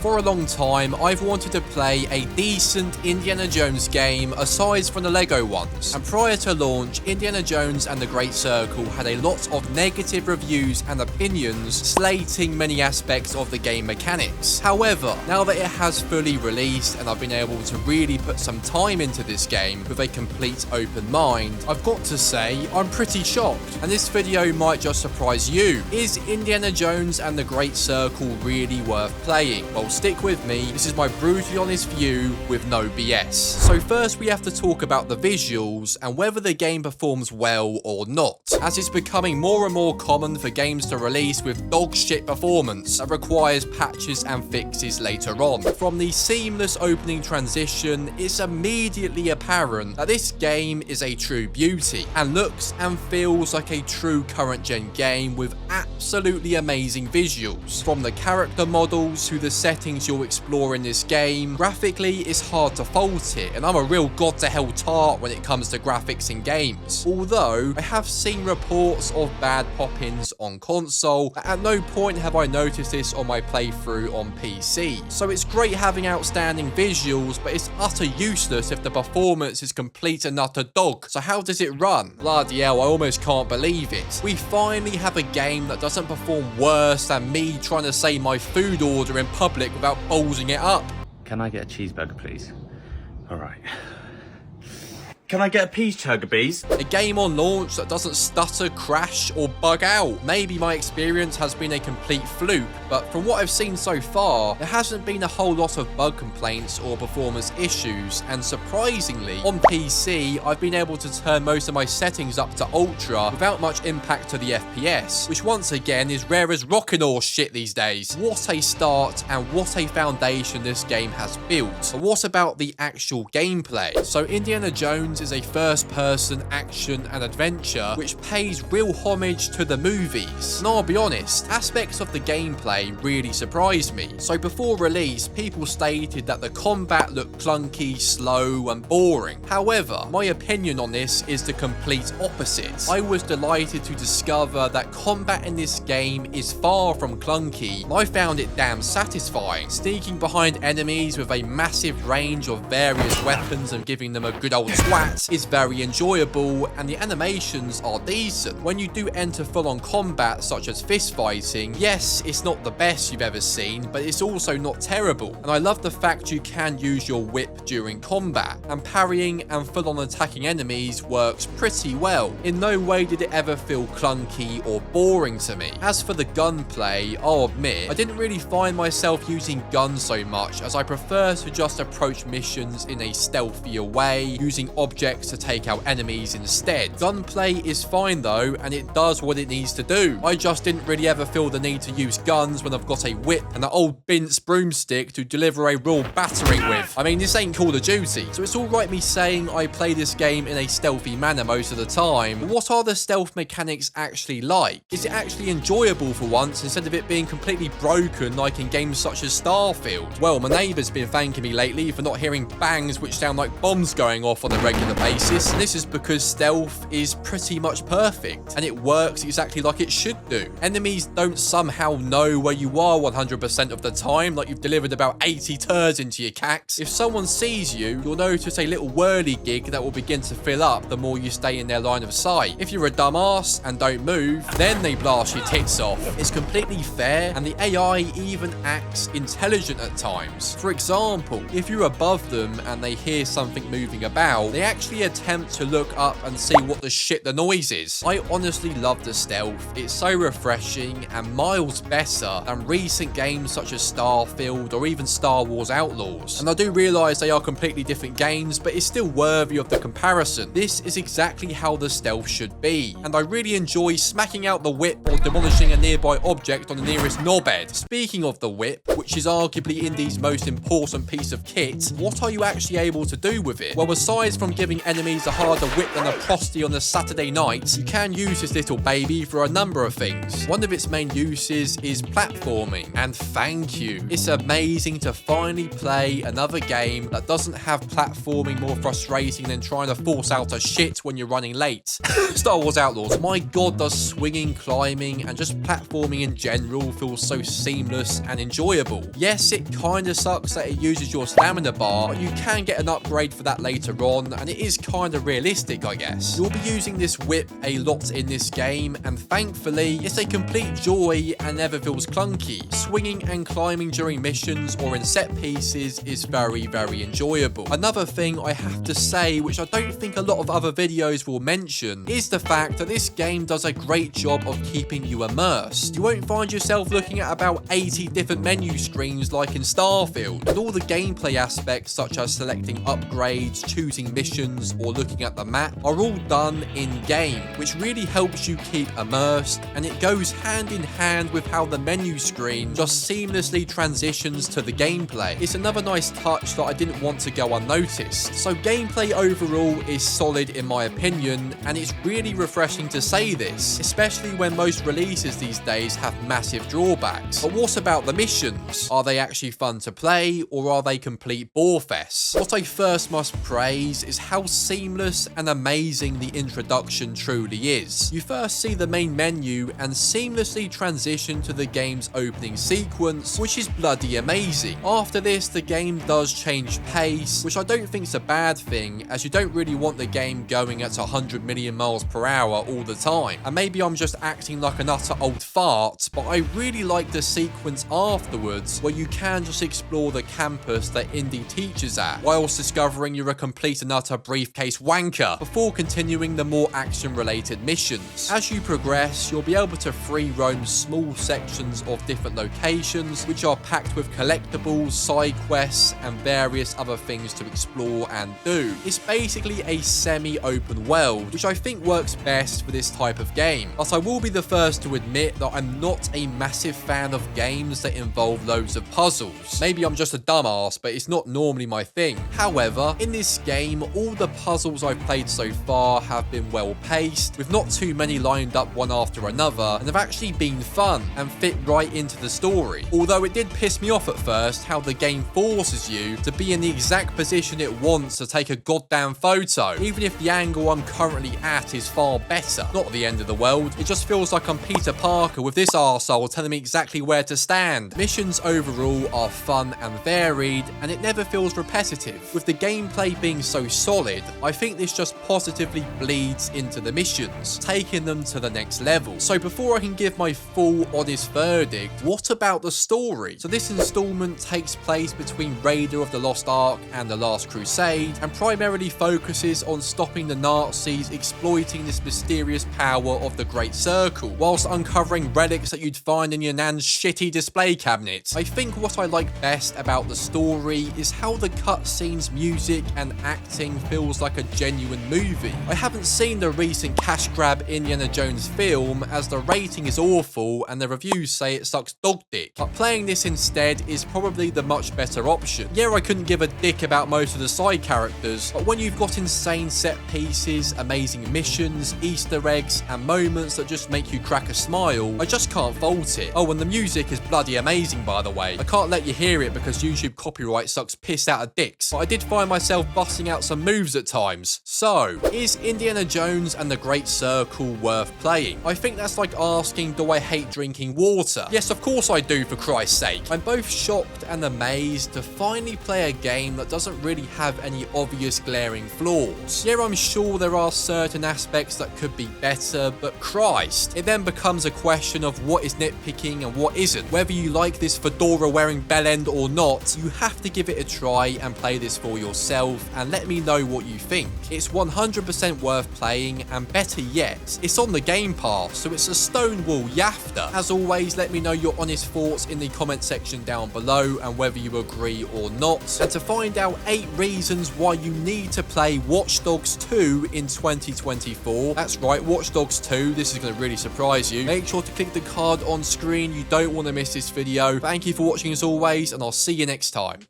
For a long time, I've wanted to play a decent Indiana Jones game aside from the LEGO ones. And prior to launch, Indiana Jones and the Great Circle had a lot of negative reviews and opinions slating many aspects of the game mechanics. However, now that it has fully released and I've been able to really put some time into this game with a complete open mind, I've got to say I'm pretty shocked. And this video might just surprise you. Is Indiana Jones and the Great Circle really worth playing? Well, stick with me. This is my brutally honest view with no BS. So first we have to talk about the visuals and whether the game performs well or not, as it's becoming more and more common for games to release with dog shit performance that requires patches and fixes later on. From the seamless opening transition, it's immediately apparent that this game is a true beauty and looks and feels like a true current gen game with absolutely amazing visuals. From the character models to the settings you'll explore in this game, graphically it's hard to fault it, and I'm a real god to hell tart when it comes to graphics in games. Although I have seen reports of bad pop-ins on console, at no point have I noticed this on my playthrough on PC. So it's great having outstanding visuals, but it's utter useless if the performance is complete and utter dog. So how does it run? Bloody hell, I almost can't believe it. We finally have a game that doesn't perform worse than me trying to say my food order in public without ballsing it up. Can I get a cheeseburger, please? All right. Can I get a peas chugger, bees? A game on launch that doesn't stutter, crash, or bug out. Maybe my experience has been a complete fluke, but from what I've seen so far, there hasn't been a whole lot of bug complaints or performance issues, and surprisingly, on PC, I've been able to turn most of my settings up to Ultra without much impact to the FPS, which once again is rare as rockin' horse shit these days. What a start and what a foundation this game has built. But what about the actual gameplay? So Indiana Jones is a first-person action and adventure which pays real homage to the movies. And I'll be honest, aspects of the gameplay really surprised me. So before release, people stated that the combat looked clunky, slow, and boring. However, my opinion on this is the complete opposite. I was delighted to discover that combat in this game is far from clunky, and I found it damn satisfying. Sneaking behind enemies with a massive range of various weapons and giving them a good old swat is very enjoyable, and the animations are decent. When you do enter full-on combat such as fist fighting, yes, it's not the best you've ever seen, but it's also not terrible. And I love the fact you can use your whip during combat, and parrying and full-on attacking enemies works pretty well. In no way did it ever feel clunky or boring to me. As for the gunplay, I'll admit, I didn't really find myself using guns so much, as I prefer to just approach missions in a stealthier way, using objects to take out enemies instead. Gunplay is fine though, and it does what it needs to do. I just didn't really ever feel the need to use guns when I've got a whip and an old Bince broomstick to deliver a raw battering with. I mean, this ain't Call of Duty, so it's alright me saying I play this game in a stealthy manner most of the time. But what are the stealth mechanics actually like? Is it actually enjoyable for once instead of it being completely broken like in games such as Starfield? Well, my neighbour's been thanking me lately for not hearing bangs which sound like bombs going off on a regular basis, and this is because stealth is pretty much perfect and it works exactly like it should do. Enemies don't somehow know where you are 100% of the time, like you've delivered about 80 turds into your cax. If someone sees you, you'll notice a little whirligig that will begin to fill up the more you stay in their line of sight. If you're a dumbass and don't move, then they blast your tits off. It's completely fair, and the AI even acts intelligent at times. For example, if you're above them and they hear something moving about, they actually attempt to look up and see what the shit the noise is. I honestly love the stealth. It's so refreshing and miles better than recent games such as Starfield or even Star Wars Outlaws. And I do realise they are completely different games, but it's still worthy of the comparison. This is exactly how the stealth should be, and I really enjoy smacking out the whip or demolishing a nearby object on the nearest knobhead. Speaking of the whip, which is arguably Indy's most important piece of kit, what are you actually able to do with it? Well, aside from giving giving enemies a harder whip than a prosty on a Saturday night, you can use this little baby for a number of things. One of its main uses is platforming, and thank you. It's amazing to finally play another game that doesn't have platforming more frustrating than trying to force out a shit when you're running late. Star Wars Outlaws. My god, does swinging, climbing, and just platforming in general feel so seamless and enjoyable. Yes, it kinda sucks that it uses your stamina bar, but you can get an upgrade for that later on, and it is kinda realistic, I guess. You'll be using this whip a lot in this game, and thankfully, it's a complete joy and never feels clunky. Swinging and climbing during missions or in set pieces is very, very enjoyable. Another thing I have to say, which I don't think a lot of other videos will mention, is the fact that this game does a great job of keeping you immersed. You won't find yourself looking at about 80 different menu screens like in Starfield, and all the gameplay aspects such as selecting upgrades, choosing missions, or looking at the map are all done in-game, which really helps you keep immersed, and it goes hand in hand with how the menu screen just seamlessly transitions to the gameplay. It's another nice touch that I didn't want to go unnoticed. So gameplay overall is solid in my opinion, and it's really refreshing to say this, especially when most releases these days have massive drawbacks. But what about the missions? Are they actually fun to play, or are they complete borefests? What I first must praise is how seamless and amazing the introduction truly is. You first see the main menu and seamlessly transition to the game's opening sequence, which is bloody amazing. After this, the game does change pace, which I don't think is a bad thing, as you don't really want the game going at 100 million miles per hour all the time. And maybe I'm just acting like an utter old fart, but I really like the sequence afterwards where you can just explore the campus that Indy teaches at, whilst discovering you're a complete and utter briefcase wanker, before continuing the more action-related missions. As you progress, you'll be able to free roam small sections of different locations, which are packed with collectibles, side quests, and various other things to explore and do. It's basically a semi-open world, which I think works best for this type of game. But I will be the first to admit that I'm not a massive fan of games that involve loads of puzzles. Maybe I'm just a dumbass, but it's not normally my thing. However, in this game, all the puzzles I've played so far have been well paced, with not too many lined up one after another, and have actually been fun and fit right into the story. Although it did piss me off at first how the game forces you to be in the exact position it wants to take a goddamn photo, even if the angle I'm currently at is far better. Not the end of the world, it just feels like I'm Peter Parker with this arsehole telling me exactly where to stand. Missions overall are fun and varied, and it never feels repetitive. With the gameplay being so solid, I think this just positively bleeds into the missions, taking them to the next level. So before I can give my full honest verdict, what about the story? So this installment takes place between Raider of the Lost Ark and The Last Crusade, and primarily focuses on stopping the Nazis exploiting this mysterious power of the Great Circle, whilst uncovering relics that you'd find in your nan's shitty display cabinet. I think what I like best about the story is how the cutscenes, music, and acting feels like a genuine movie. I haven't seen the recent cash grab Indiana Jones film, as the rating is awful and the reviews say it sucks dog dick, but playing this instead is probably the much better option. Yeah, I couldn't give a dick about most of the side characters, but when you've got insane set pieces, amazing missions, Easter eggs, and moments that just make you crack a smile, I just can't fault it. Oh, and the music is bloody amazing, by the way. I can't let you hear it because YouTube copyright sucks piss out of dicks, but I did find myself busting out some moves at times. So, is Indiana Jones and the Great Circle worth playing? I think that's like asking, do I hate drinking water? Yes, of course I do, for Christ's sake. I'm both shocked and amazed to finally play a game that doesn't really have any obvious glaring flaws. Yeah, I'm sure there are certain aspects that could be better, but Christ, it then becomes a question of what is nitpicking and what isn't. Whether you like this fedora wearing bellend or not, you have to give it a try and play this for yourself and let me know what you think. It's 100% worth playing, and better yet, it's on the Game Pass, so it's a stonewall yafta. As always, let me know your honest thoughts in the comment section down below and whether you agree or not. And to find out 8 reasons why you need to play Watch Dogs 2 in 2024, that's right, Watch Dogs 2, this is going to really surprise you. Make sure to click the card on screen, you don't want to miss this video. Thank you for watching as always, and I'll see you next time.